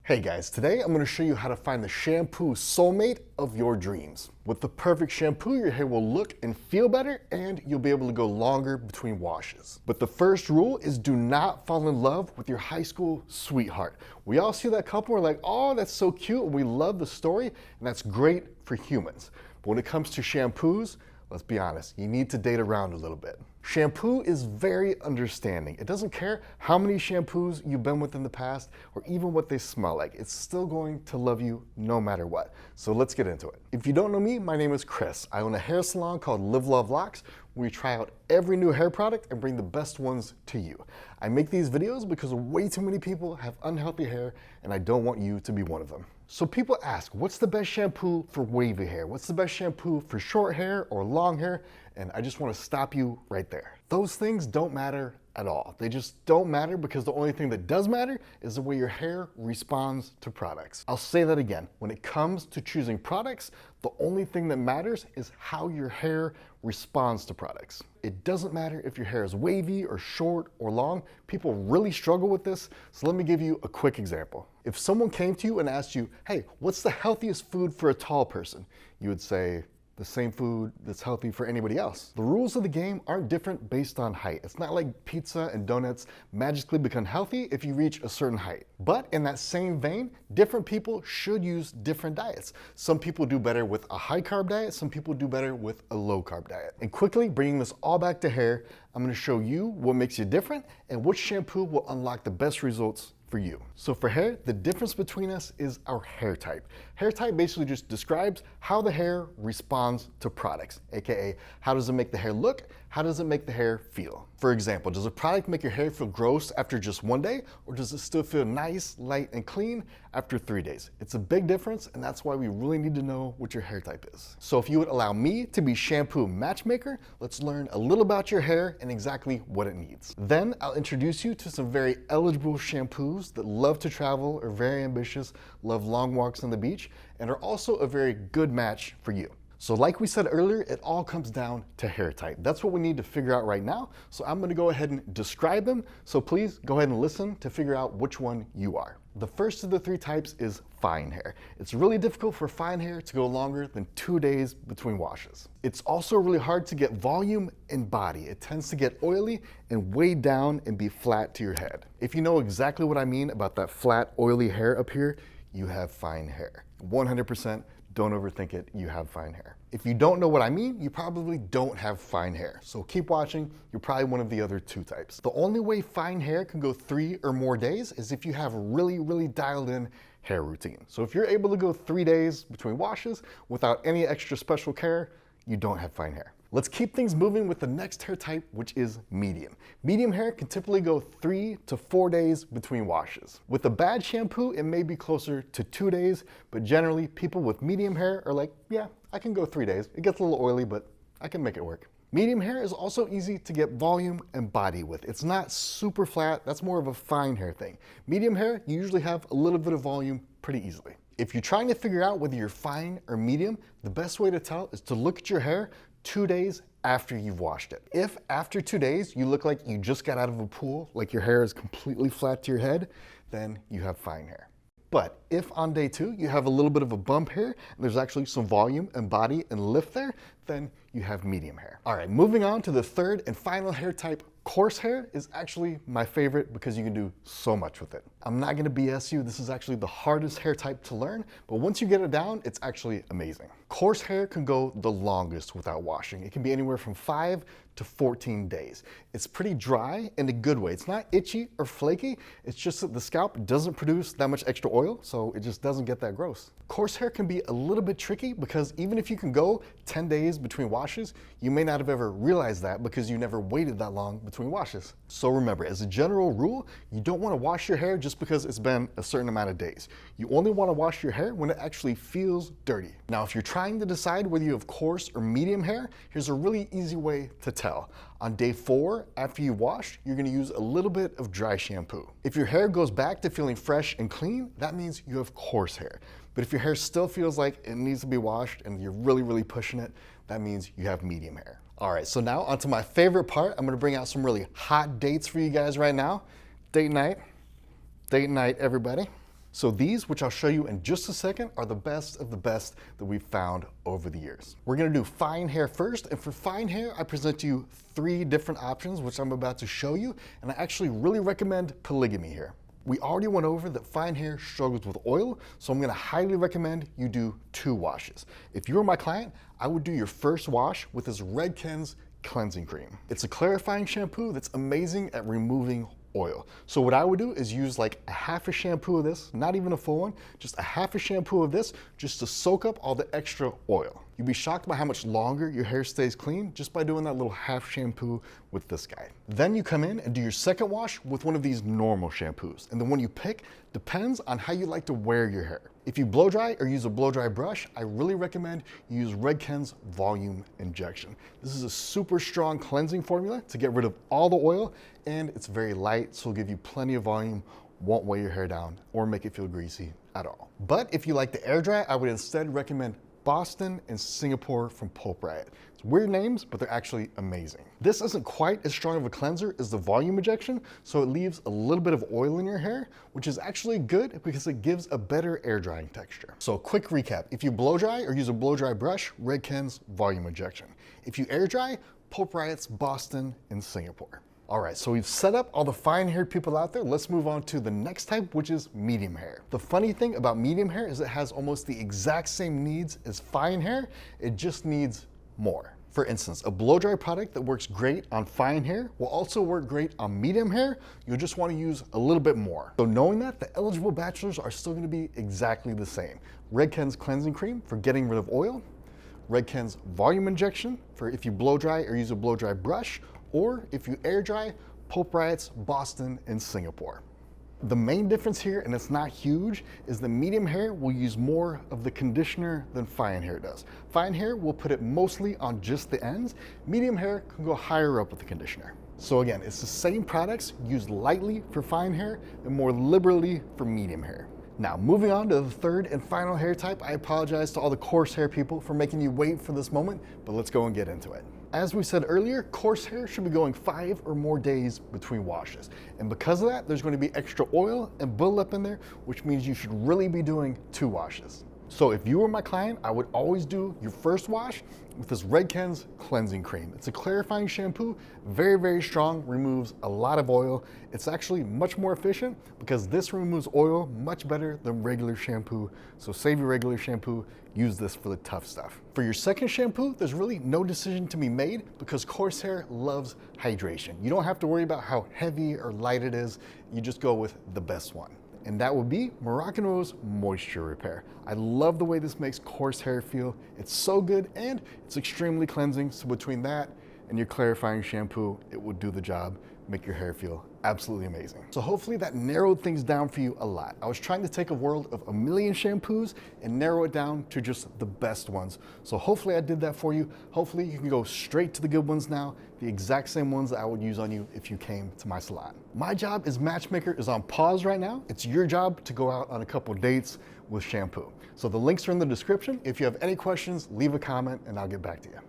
Hey guys, today I'm going to show you how to find the shampoo soulmate of your dreams. With the perfect shampoo, your hair will look and feel better and you'll be able to go longer between washes. But the first rule is do not fall in love with your high school sweetheart. We all see that couple, we're like, oh, that's so cute, we love the story, and that's great for humans. But when it comes to shampoos, let's be honest, you need to date around a little bit. Shampoo is very understanding. It doesn't care how many shampoos you've been with in the past or even what they smell like. It's still going to love you no matter what. So let's get into it. If you don't know me, my name is Chris. I own a hair salon called Live Love Locks, where we try out every new hair product and bring the best ones to you. I make these videos because way too many people have unhealthy hair and I don't want you to be one of them. So people ask, what's the best shampoo for wavy hair? What's the best shampoo for short hair or long hair? And I just want to stop you right there. Those things don't matter at all. They just don't matter because the only thing that does matter is the way your hair responds to products. I'll say that again. When it comes to choosing products, the only thing that matters is how your hair responds to products. It doesn't matter if your hair is wavy or short or long. People really struggle with this, so let me give you a quick example. If someone came to you and asked you, hey, what's the healthiest food for a tall person? You would say, the same food that's healthy for anybody else. The rules of the game aren't different based on height. It's not like pizza and donuts magically become healthy if you reach a certain height. But in that same vein, different people should use different diets. Some people do better with a high carb diet, some people do better with a low carb diet. And quickly bringing this all back to hair, I'm gonna show you what makes you different and which shampoo will unlock the best results for you. So for hair, the difference between us is our hair type. Hair type basically just describes how the hair responds to products, aka how does it make the hair look, how does it make the hair feel. For example, does a product make your hair feel gross after just one day, or does it still feel nice, light, and clean after 3 days? It's a big difference, and that's why we really need to know what your hair type is. So if you would allow me to be shampoo matchmaker, let's learn a little about your hair and exactly what it needs. Then I'll introduce you to some very eligible shampoos that love to travel, are very ambitious, love long walks on the beach, and are also a very good match for you. So like we said earlier, it all comes down to hair type. That's what we need to figure out right now. So I'm gonna go ahead and describe them. So please go ahead and listen to figure out which one you are. The first of the 3 types is fine hair. It's really difficult for fine hair to go longer than 2 days between washes. It's also really hard to get volume and body. It tends to get oily and weigh down and be flat to your head. If you know exactly what I mean about that flat, oily hair up here, you have fine hair. 100%. Don't overthink it, you have fine hair. If you don't know what I mean, you probably don't have fine hair. So keep watching, you're probably one of the other 2 types. The only way fine hair can go 3 or more days is if you have a really dialed in hair routine. So if you're able to go 3 days between washes without any extra special care, you don't have fine hair. Let's keep things moving with the next hair type, which is medium. Medium hair can typically go 3 to 4 days between washes. With a bad shampoo, it may be closer to 2 days, but generally people with medium hair are like, yeah, I can go 3 days. It gets a little oily, but I can make it work. Medium hair is also easy to get volume and body with. It's not super flat, that's more of a fine hair thing. Medium hair, you usually have a little bit of volume pretty easily. If you're trying to figure out whether you're fine or medium, the best way to tell is to look at your hair 2 days after you've washed it. If after 2 days you look like you just got out of a pool, like your hair is completely flat to your head, then you have fine hair. But if on day 2 you have a little bit of a bump here, and there's actually some volume and body and lift there, then you have medium hair. All right, moving on to the third and final hair type. Coarse hair is actually my favorite because you can do so much with it. I'm not gonna BS you, this is actually the hardest hair type to learn, but once you get it down, it's actually amazing. Coarse hair can go the longest without washing. It can be anywhere from 5 to 14 days. It's pretty dry in a good way. It's not itchy or flaky, it's just that the scalp doesn't produce that much extra oil, so it just doesn't get that gross. Coarse hair can be a little bit tricky because even if you can go 10 days between washes, you may not have ever realized that because you never waited that long between washes. So remember, as a general rule, you don't want to wash your hair just because it's been a certain amount of days. You only want to wash your hair when it actually feels dirty. Now, if you're trying to decide whether you have coarse or medium hair, here's a really easy way to tell. On day 4, after you wash, you're gonna use a little bit of dry shampoo. If your hair goes back to feeling fresh and clean, that means you have coarse hair. But if your hair still feels like it needs to be washed and you're really pushing it, that means you have medium hair. All right, so now onto my favorite part. I'm gonna bring out some really hot dates for you guys right now. Date night, everybody. So these, which I'll show you in just a second, are the best of the best that we've found over the years. We're gonna do fine hair first, and for fine hair, I present to you 3 different options, which I'm about to show you, and I actually really recommend polygamy here. We already went over that fine hair struggles with oil, so I'm gonna highly recommend you do 2 washes. If you were my client, I would do your first wash with this Redken's cleansing cream. It's a clarifying shampoo that's amazing at removing oil. So what I would do is use like a half a shampoo of this, not even a full one, just a half a shampoo of this, just to soak up all the extra oil. You'd be shocked by how much longer your hair stays clean just by doing that little half shampoo with this guy. Then you come in and do your second wash with one of these normal shampoos. And the one you pick depends on how you like to wear your hair. If you blow dry or use a blow dry brush, I really recommend you use Redken's Volume Injection. This is a super strong cleansing formula to get rid of all the oil, and it's very light, so it'll give you plenty of volume, won't weigh your hair down or make it feel greasy at all. But if you like to air dry, I would instead recommend Boston and Singapore from Pulp Riot. It's weird names, but they're actually amazing. This isn't quite as strong of a cleanser as the volume injection, so it leaves a little bit of oil in your hair, which is actually good because it gives a better air drying texture. So quick recap, if you blow dry or use a blow dry brush, Redken's volume injection. If you air dry, Pulp Riot's Boston and Singapore. All right, so we've set up all the fine-haired people out there. Let's move on to the next type, which is medium hair. The funny thing about medium hair is it has almost the exact same needs as fine hair. It just needs more. For instance, a blow-dry product that works great on fine hair will also work great on medium hair. You'll just want to use a little bit more. So knowing that, the eligible bachelors are still going to be exactly the same. Redken's cleansing cream for getting rid of oil, Redken's volume injection for if you blow dry or use a blow dry brush, or if you air dry, Pulp Riot's Boston and Singapore. The main difference here, and it's not huge, is the medium hair will use more of the conditioner than fine hair does. Fine hair will put it mostly on just the ends. Medium hair can go higher up with the conditioner. So again, it's the same products used lightly for fine hair and more liberally for medium hair. Now, moving on to the third and final hair type, I apologize to all the coarse hair people for making you wait for this moment, but let's go and get into it. As we said earlier, coarse hair should be going 5 or more days between washes. And because of that, there's going to be extra oil and buildup in there, which means you should really be doing 2 washes. So if you were my client, I would always do your first wash with this Redken's cleansing cream. It's a clarifying shampoo, very, very strong, removes a lot of oil. It's actually much more efficient because this removes oil much better than regular shampoo. So save your regular shampoo, use this for the tough stuff. For your second shampoo, there's really no decision to be made because coarse hair loves hydration. You don't have to worry about how heavy or light it is. You just go with the best one. And that would be Moroccan Rose Moisture Repair. I love the way this makes coarse hair feel. It's so good and it's extremely cleansing. So between that and your clarifying shampoo, it will do the job, make your hair feel absolutely amazing. So hopefully that narrowed things down for you a lot. I was trying to take a world of a million shampoos and narrow it down to just the best ones. So hopefully I did that for you. Hopefully you can go straight to the good ones now, the exact same ones that I would use on you if you came to my salon. My job as matchmaker is on pause right now. It's your job to go out on a couple dates with Shampoo. So the links are in the description. If you have any questions, leave a comment and I'll get back to you.